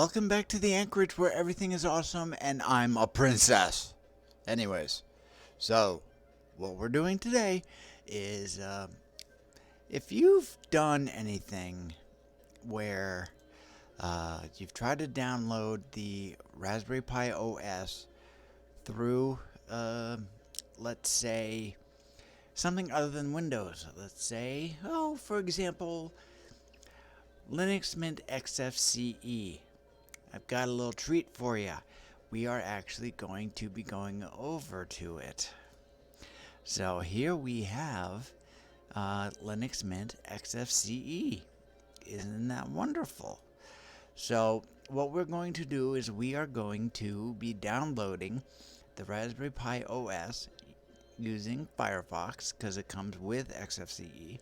Welcome back to the AnKorage where everything is awesome and I'm a princess. Anyways, so what we're doing today is if you've done anything where you've tried to download the Raspberry Pi OS through, let's say, something other than Windows. Let's say, for example, Linux Mint XFCE. I've got a little treat for you. We are actually going to be going over to it. So here we have Linux Mint XFCE. Isn't that wonderful? So what we're going to do is we are going to be downloading the Raspberry Pi OS using Firefox because it comes with XFCE.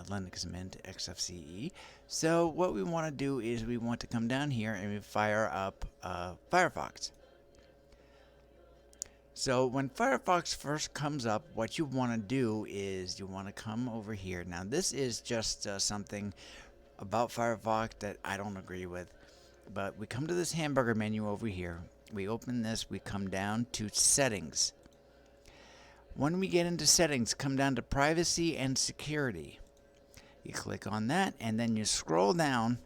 Linux Mint XFCE. So what we want to do is we want to come down here and we fire up Firefox. So when Firefox first comes up, what you want to do is you want to come over here. Now this is just something about Firefox that I don't agree with, but we come to this hamburger menu over here. We open this, we come down to settings. When we get into settings, come down to privacy and security. You click on that and then you scroll down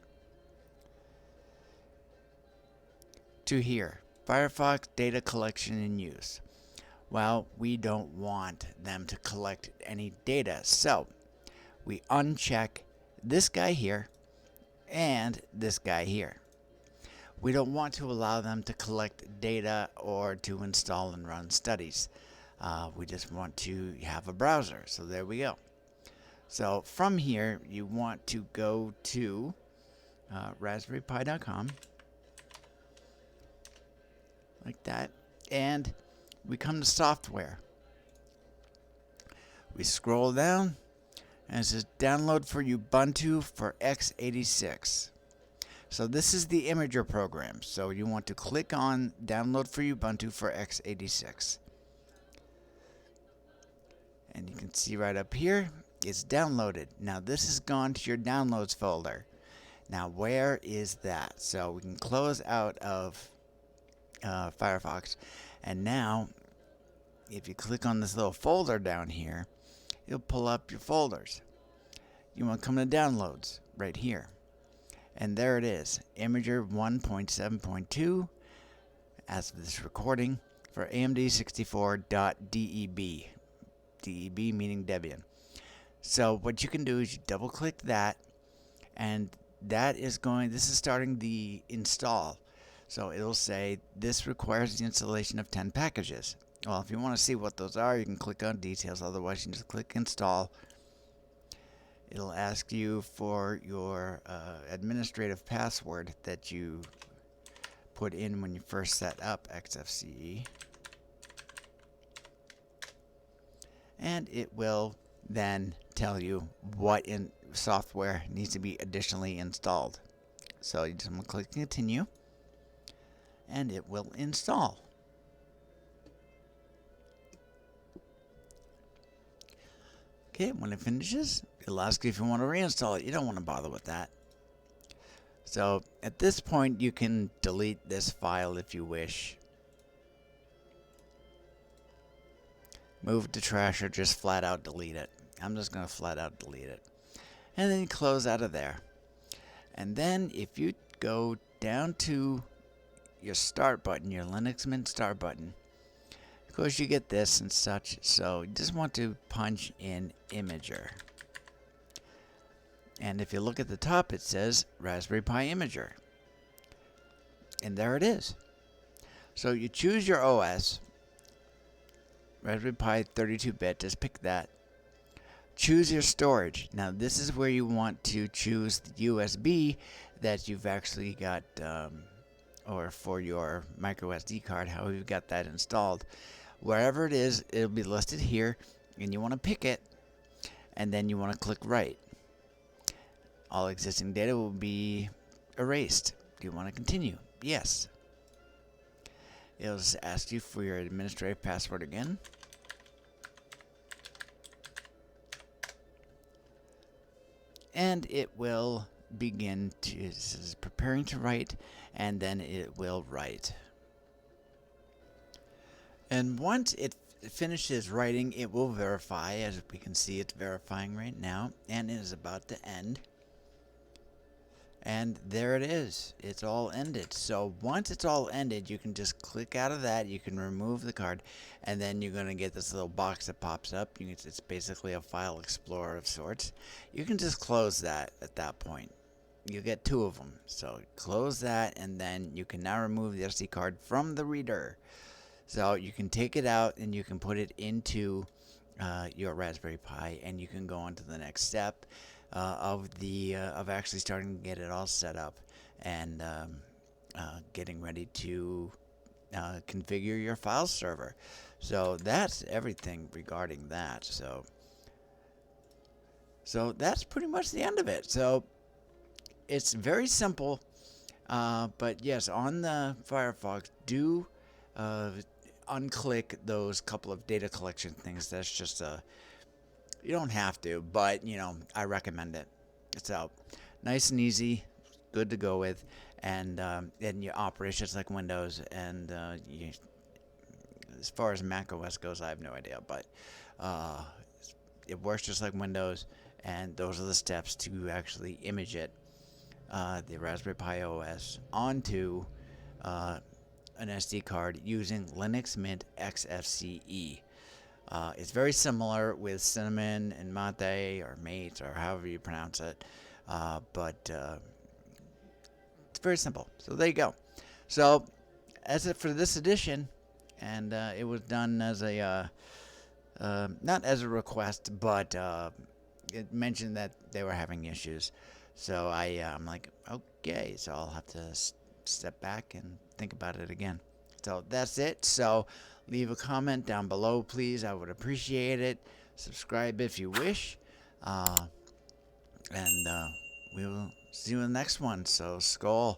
to here, Firefox data collection and use. Well, we don't want them to collect any data, so we uncheck this guy here and this guy here. We don't want to allow them to collect data or to install and run studies. We just want to have a browser, so there we go. So from here, you want to go to raspberrypi.com, like that, and we come to software. We scroll down, and it says download for Ubuntu for x86. So this is the Imager program. So you want to click on download for Ubuntu for x86. And you can see right up here, it's downloaded. Now this has gone to your downloads folder. Now where is that? So we can close out of Firefox, and now if you click on this little folder down here, it'll pull up your folders. You want to come to downloads right here, and there it is, Imager 1.7.2 as of this recording for AMD64.deb. DEB meaning Debian. So what you can do is you double click that, and that is going, this is starting the install. So it'll say this requires the installation of 10 packages. Well, if you want to see what those are, you can click on details. Otherwise, you can just click install. It'll ask you for your administrative password that you put in when you first set up XFCE. And it will then tell you what in software needs to be additionally installed. So you just want to click continue, and it will install. Okay, when it finishes, it'll ask you if you want to reinstall it. You don't want to bother with that. So at this point, you can delete this file if you wish. Move it to trash or just flat out delete it. I'm just going to flat out delete it. And then you close out of there. And then if you go down to your start button, your Linux Mint start button, of course you get this and such. So you just want to punch in Imager. And if you look at the top, it says Raspberry Pi Imager. And there it is. So you choose your OS. Raspberry Pi 32-bit, just pick that. Choose your storage. Now this is where you want to choose the USB that you've actually got, or for your micro SD card, how you've got that installed. Wherever it is, it'll be listed here, and you want to pick it, and then you want to click Write. All existing data will be erased. Do you want to continue? Yes. It'll just ask you for your administrative password again. And it will begin to, this is preparing to write, and then it will write. And once it finishes writing, it will verify. As we can see, it's verifying right now, and it is about to end. And there it is. It's all ended. So once it's all ended, you can just click out of that. You can remove the card, and then you're going to get this little box that pops up. It's basically a file explorer of sorts. You can just close that at that point. You get 2 of them. So close that, and then you can now remove the SD card from the reader. So you can take it out and you can put it into your Raspberry Pi, and you can go on to the next step of actually starting to get it all set up and getting ready to configure your file server. So that's everything regarding that. So that's pretty much the end of it. So it's very simple, but yes, on the Firefox, do unclick those couple of data collection things. That's just you don't have to, but I recommend it. It's out, nice and easy, good to go with, and you operate just like Windows. And as far as Mac OS goes, I have no idea, but it works just like Windows. And those are the steps to actually image it, the Raspberry Pi OS, onto an SD card using Linux Mint XFCE. It's very similar with Cinnamon and Mate or Mate or however you pronounce it, but it's very simple. So there you go. So that's it for this edition, and it was done as a not as a request, but it mentioned that they were having issues. So I'm like, okay, so I'll have to step back and think about it again. So that's it. So leave a comment down below, please. I would appreciate it. Subscribe if you wish. And we will see you in the next one. So, Skál.